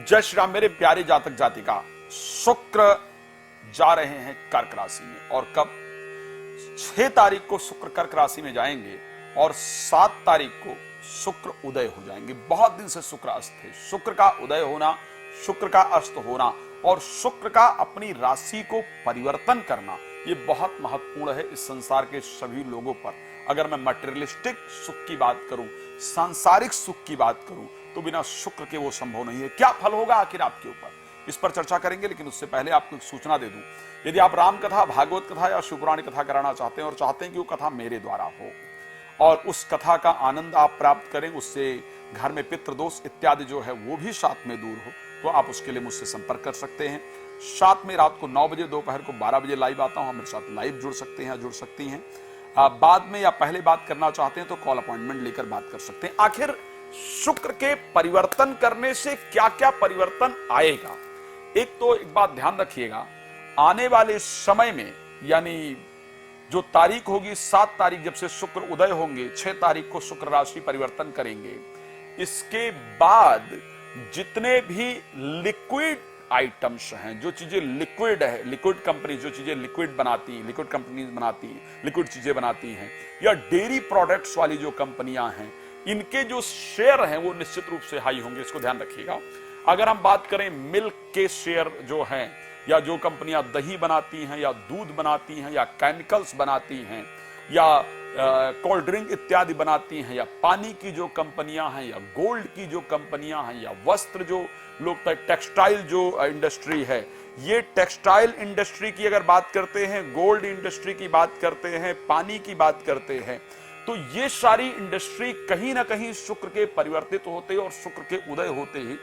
जय श्री राम। मेरे प्यारे जातक जातिका, शुक्र जा रहे हैं कर्क राशि में और कब 6 तारीख को शुक्र कर्क राशि में जाएंगे और 7 तारीख को शुक्र उदय हो जाएंगे। बहुत दिन से शुक्र अस्त थे। शुक्र का उदय होना, शुक्र का अस्त होना और शुक्र का अपनी राशि को परिवर्तन करना, ये बहुत महत्वपूर्ण है इस संसार के सभी लोगों पर। अगर मैं मटेरियलिस्टिक सुख की बात करूं, सांसारिक सुख की बात करूं, तो बिना शुक्र के वो संभव नहीं है। क्या फल होगा आखिर आपके ऊपर, इस पर चर्चा करेंगे। लेकिन उससे पहले आपको एक सूचना दे दूं, यदि आप राम कथा, भागवत कथा या शिवपुराण कथा कराना चाहते हैं और चाहते हैं कि वो कथा मेरे द्वारा हो और उस कथा का आनंद आप प्राप्त करें, उससे घर में पितृदोष इत्यादि जो है वो भी साथ में दूर हो, तो आप उसके लिए मुझसे संपर्क कर सकते हैं। साथ में रात को 9 बजे, दोपहर को 12 बजे लाइव आता हूं। मेरे साथ लाइव जुड़ सकते हैं या जुड़ सकती हैं। बाद में या पहले बात करना चाहते हैं तो कॉल अपॉइंटमेंट लेकर बात कर सकते हैं। आखिर शुक्र के परिवर्तन करने से क्या क्या परिवर्तन आएगा, एक तो एक बात ध्यान रखिएगा, आने वाले समय में यानी जो तारीख होगी 7 तारीख जब से शुक्र उदय होंगे, 6 तारीख को शुक्र राशि परिवर्तन करेंगे, इसके बाद जितने भी लिक्विड आइटम्स हैं, जो चीजें लिक्विड है, लिक्विड कंपनी जो चीजें लिक्विड बनाती हैं, लिक्विड कंपनीज बनाती हैं, लिक्विड चीजें बनाती हैं, या डेयरी प्रोडक्ट्स वाली जो कंपनियां हैं, इनके जो शेयर हैं वो निश्चित रूप से हाई होंगे। इसको ध्यान रखिएगा। अगर हम बात करें मिल्क के शेयर जो हैं, या जो कंपनियां दही बनाती हैं या दूध बनाती हैं या केमिकल्स बनाती हैं या कोल्ड ड्रिंक इत्यादि बनाती हैं, या पानी की जो कंपनियां हैं, या गोल्ड की जो कंपनियां हैं, या वस्त्र जो लोग, टेक्सटाइल जो इंडस्ट्री है, ये टेक्सटाइल इंडस्ट्री की अगर बात करते हैं, गोल्ड इंडस्ट्री की बात करते हैं, पानी की बात करते हैं, तो ये सारी इंडस्ट्री कहीं ना कहीं शुक्र के परिवर्तित होते और शुक्र के उदय होते ही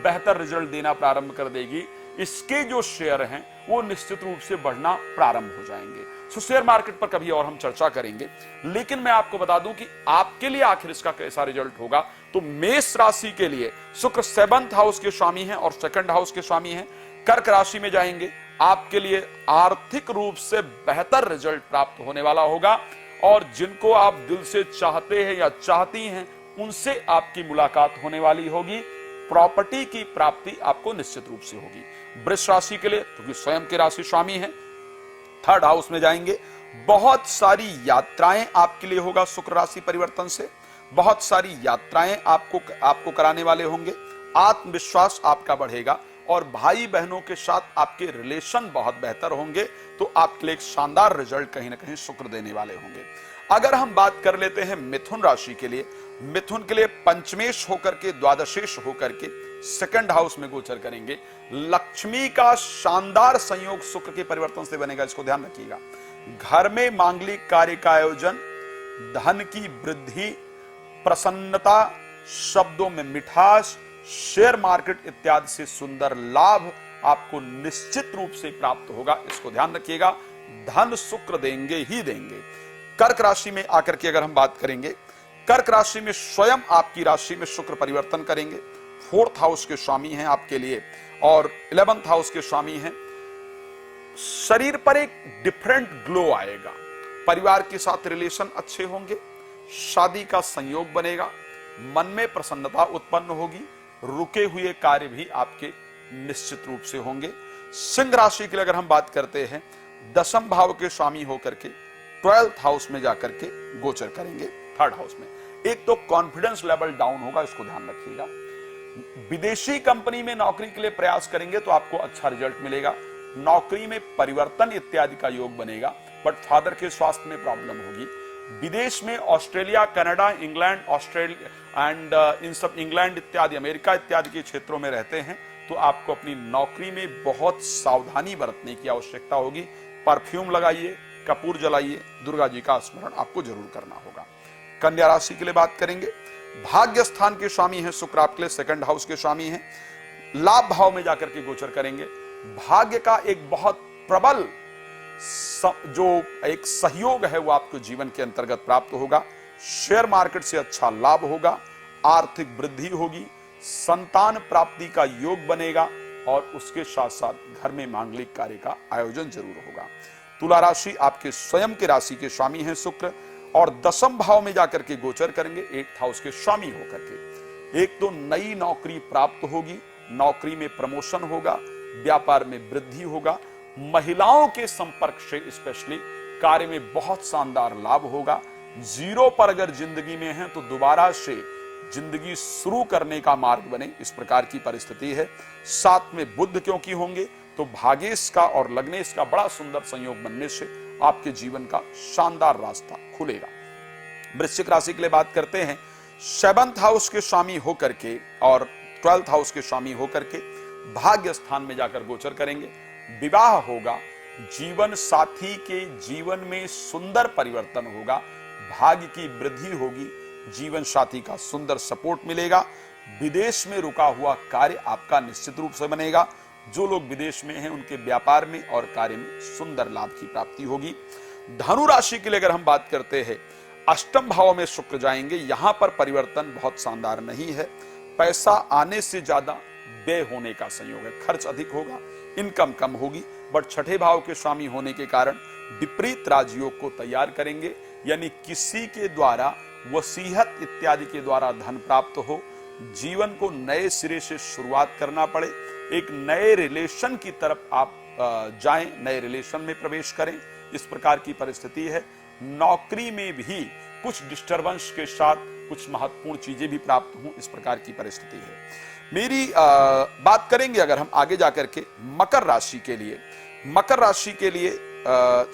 बेहतर रिजल्ट देना प्रारंभ कर देगी। इसके जो शेयर हैं वो निश्चित रूप से बढ़ना प्रारंभ हो जाएंगे। सो शेयर मार्केट पर कभी और हम चर्चा करेंगे, लेकिन मैं आपको बता दूं कि आपके लिए आखिर इसका कैसा रिजल्ट होगा। तो मेष राशि के लिए शुक्र 7th हाउस के स्वामी हैं और 2nd हाउस के स्वामी हैं, कर्क राशि में जाएंगे। आपके लिए आर्थिक रूप से बेहतर रिजल्ट प्राप्त होने वाला होगा और जिनको आप दिल से चाहते हैं या चाहती हैं, उनसे आपकी मुलाकात होने वाली होगी। प्रॉपर्टी की प्राप्ति आपको निश्चित रूप से होगी। वृष राशि के लिए, क्योंकि स्वयं के राशि स्वामी हैं, 3rd हाउस में जाएंगे। बहुत सारी यात्राएं आपके लिए होगा शुक्र राशि परिवर्तन से। बहुत सारी यात्राएं आपको कराने वाले होंगे। आत्मविश्वास आपका बढ़ेगा और भाई बहनों के साथ आपके रिलेशन बहुत बेहतर होंगे। तो आपके लिए एक शानदार रिजल्ट कहीं ना कहीं शुक्र देने वाले होंगे। अगर हम बात कर लेते हैं मिथुन राशि के लिए, मिथुन के लिए पंचमेश होकर के, द्वादशेश होकर के 2nd हाउस में गोचर करेंगे। लक्ष्मी का शानदार संयोग शुक्र के परिवर्तन से बनेगा, इसको ध्यान रखिएगा। घर में मांगलिक कार्य का आयोजन, धन की वृद्धि, प्रसन्नता, शब्दों में मिठास, शेयर मार्केट इत्यादि से सुंदर लाभ आपको निश्चित रूप से प्राप्त होगा, इसको ध्यान रखिएगा। धन शुक्र देंगे ही देंगे। कर्क राशि में आकर के अगर हम बात करेंगे, कर्क राशि में स्वयं आपकी राशि में शुक्र परिवर्तन करेंगे। 4th हाउस के स्वामी हैं आपके लिए और 11th हाउस के स्वामी हैं। शरीर पर एक डिफरेंट ग्लो आएगा, परिवार के साथ रिलेशन अच्छे होंगे, शादी का संयोग बनेगा, मन में प्रसन्नता उत्पन्न होगी, रुके हुए कार्य भी आपके निश्चित रूप से होंगे। सिंह राशि के लिए अगर हम बात करते हैं, 10th भाव के स्वामी होकर के 12th हाउस में जाकर के गोचर करेंगे 3rd हाउस में। एक तो कॉन्फिडेंस लेवल डाउन होगा, इसको ध्यान रखिएगा। विदेशी कंपनी में नौकरी के लिए प्रयास करेंगे तो आपको अच्छा रिजल्ट मिलेगा। नौकरी में परिवर्तन इत्यादि का योग बनेगा, बट फादर के स्वास्थ्य में प्रॉब्लम होगी। विदेश में Australia, Canada, England, Australia and in सब इंग्लैंड इत्यादि, अमेरिका इत्यादि के क्षेत्रों में रहते हैं तो आपको अपनी नौकरी में बहुत सावधानी बरतने की आवश्यकता होगी। परफ्यूम लगाइए, कपूर जलाइए, दुर्गा जी का स्मरण आपको जरूर करना होगा। कन्या राशि के लिए बात करेंगे, भाग्य स्थान के स्वामी हैं शुक्र, आपके लिए 2nd हाउस के स्वामी हैं। लाभ भाव में जाकर के गोचर करेंगे। भाग्य का एक बहुत प्रबल जो एक सहयोग है वो आपको जीवन के अंतर्गत प्राप्त होगा। शेयर मार्केट से अच्छा लाभ होगा, आर्थिक वृद्धि होगी, संतान प्राप्ति का योग बनेगा और उसके साथ साथ घर में मांगलिक कार्य का आयोजन जरूर होगा। तुला राशि आपके स्वयं के राशि के स्वामी हैं शुक्र और 10th भाव में जाकर के गोचर करेंगे 8th हाउस के स्वामी होकर के। एक तो नई नौकरी प्राप्त होगी, नौकरी में प्रमोशन होगा, व्यापार में वृद्धि होगा, महिलाओं के संपर्क से स्पेशली कार्य में बहुत शानदार लाभ होगा। जीरो पर अगर जिंदगी में है तो दोबारा से जिंदगी शुरू करने का मार्ग बने, इस प्रकार की परिस्थिति है। साथ में बुध क्योंकि होंगे तो भागेश का और लग्नेश का बड़ा सुंदर संयोग बनने से आपके जीवन का शानदार रास्ता खुलेगा। वृश्चिक राशि के लिए बात करते हैं। 7th हाउस के स्वामी होकर के और 12th हाउस के स्वामी होकर के भाग्य स्थान में जाकर गोचर करेंगे। विवाह होगा, जीवन साथी के जीवन में सुंदर परिवर्तन होगा, भाग्य की वृद्धि होगी, जीवन साथी का सुंदर सपोर्ट मिलेगा। विदेश में रुका हुआ कार्य आपका निश्चित रूप से बनेगा। जो लोग विदेश में हैं उनके व्यापार में और कार्य में सुंदर लाभ की प्राप्ति होगी। धनु राशि के लिए अगर हम बात करते हैं, 8म भाव में शुक्र जाएंगे। यहां पर परिवर्तन बहुत शानदार नहीं है। पैसा आने से ज्यादा व्यय होने का संयोग है, खर्च अधिक होगा, इनकम कम होगी। बट 6ठे भाव के स्वामी होने के कारण विपरीत राजयोग को तैयार करेंगे, यानी किसी के द्वारा वसीयत इत्यादि के द्वारा धन प्राप्त हो, जीवन को नए सिरे से शुरुआत करना पड़े, एक नए रिलेशन की तरफ आप जाएं, नए रिलेशन में प्रवेश करें, इस प्रकार की परिस्थिति है। नौकरी में भी कुछ डिस्टरबेंस के साथ कुछ महत्वपूर्ण चीजें भी प्राप्त हों, इस प्रकार की परिस्थिति है। मेरी बात करेंगे अगर हम आगे जाकर के मकर राशि के लिए। मकर राशि के लिए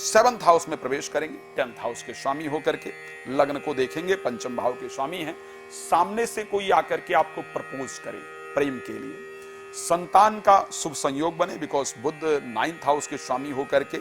7th हाउस में प्रवेश करेंगे, 10th हाउस के स्वामी होकर के। लग्न को देखेंगे, 5म भाव के स्वामी हैं। सामने से कोई आकर के आपको प्रपोज करे प्रेम के लिए, संतान का शुभ संयोग बने, बिकॉज बुध 9th हाउस के स्वामी होकर के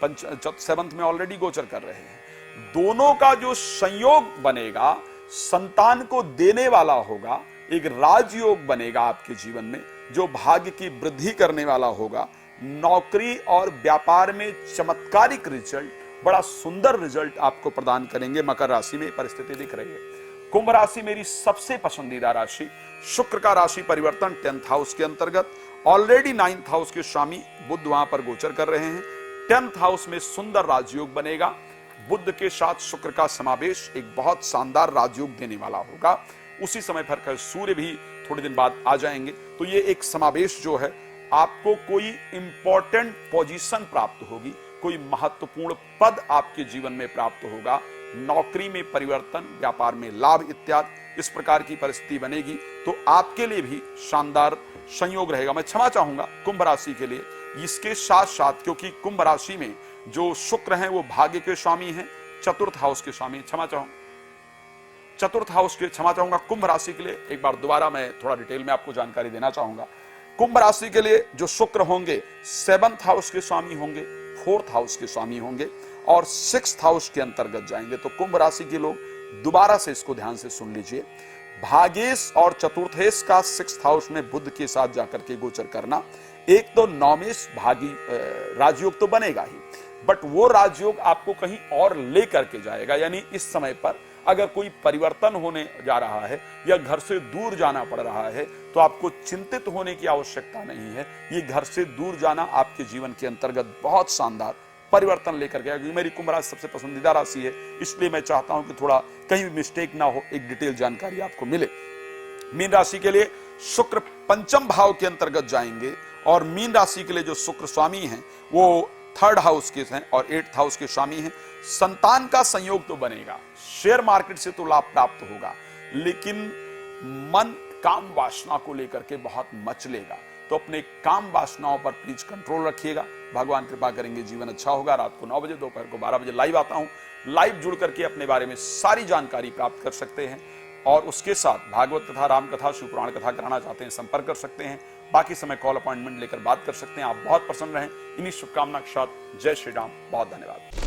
7th में ऑलरेडी गोचर कर रहे हैं। दोनों का जो संयोग बनेगा संतान को देने वाला होगा, एक राजयोग बनेगा आपके जीवन में जो भाग्य की वृद्धि करने वाला होगा। नौकरी और व्यापार में चमत्कारिक रिजल्ट, बड़ा सुंदर रिजल्ट आपको प्रदान करेंगे। मकर राशि में परिस्थिति दिख रही है। कुंभ राशि मेरी सबसे पसंदीदा राशि। शुक्र का राशि परिवर्तन 10th हाउस के अंतर्गत, ऑलरेडी 9th हाउस के स्वामी बुध वहां पर गोचर कर रहे हैं। 10th हाउस में सुंदर राजयोग बनेगा। बुध के साथ शुक्र का समावेश एक बहुत शानदार राजयोग देने वाला होगा। उसी समय पर सूर्य भी थोड़े दिन बाद आ जाएंगे, तो ये एक समावेश जो है, आपको कोई इंपॉर्टेंट पोजीशन प्राप्त होगी, कोई महत्वपूर्ण पद आपके जीवन में प्राप्त होगा, नौकरी में परिवर्तन, व्यापार में लाभ इत्यादि, इस प्रकार की परिस्थिति बनेगी। तो आपके लिए भी शानदार संयोग रहेगा। मैं क्षमा चाहूंगा कुंभ राशि के लिए, इसके साथ साथ क्योंकि कुंभ राशि में जो शुक्र हैं वो भाग्य के स्वामी हैं, 4th हाउस के स्वामी, क्षमा चाहूंगा 4th हाउस के, क्षमा चाहूंगा कुंभ राशि के लिए। एक बार दोबारा मैं थोड़ा डिटेल में आपको जानकारी देना चाहूंगा। कुंभ राशि के लिए जो शुक्र होंगे 7th हाउस के स्वामी होंगे, 4th हाउस के स्वामी होंगे और 6th हाउस के अंतर्गत जाएंगे। तो कुंभ राशि के लोग दोबारा से इसको ध्यान से सुन लीजिए। भागेश और चतुर्थेश का 6th हाउस में बुध के साथ जाकर के गोचर करना, एक तो नौमेश भागी राजयोग तो बनेगा ही, बट वो राजयोग आपको कहीं और लेकर के जाएगा। यानी इस समय पर अगर कोई परिवर्तन होने जा रहा है या घर से दूर जाना पड़ रहा है तो आपको चिंतित होने की आवश्यकता नहीं है। ये घर से दूर जाना आपके जीवन के अंतर्गत बहुत शानदार परिवर्तन लेकर गया। क्योंकि मेरी कुंभ राशि सबसे पसंदीदा राशि है, इसलिए मैं चाहता हूं कि थोड़ा कहीं भी मिस्टेक ना हो, एक डिटेल जानकारी आपको मिले। मीन राशि के लिए शुक्र 5म भाव के अंतर्गत जाएंगे और मीन राशि के लिए जो शुक्र स्वामी हैं वो 3rd हाउस के हैं और 8th हाउस के स्वामी हैं। संतान का संयोग तो बनेगा, शेयर मार्केट से तो लाभ प्राप्त होगा, लेकिन मन काम वासना को लेकर के बहुत मचलेगा। तो अपने काम वासनाओं पर प्लीज कंट्रोल रखिएगा। भगवान कृपा करेंगे, जीवन अच्छा होगा। रात को 9 बजे, दोपहर को 12 बजे लाइव आता हूं। लाइव जुड़ करके अपने बारे में सारी जानकारी प्राप्त कर सकते हैं और उसके साथ भागवत कथा, राम कथा, शिव पुराण कथा कराना चाहते हैं, संपर्क कर सकते हैं। बाकी समय कॉल अपॉइंटमेंट लेकर बात कर सकते हैं। आप बहुत प्रसन्न रहें, इन्हीं शुभकामना के साथ जय श्री राम। बहुत धन्यवाद।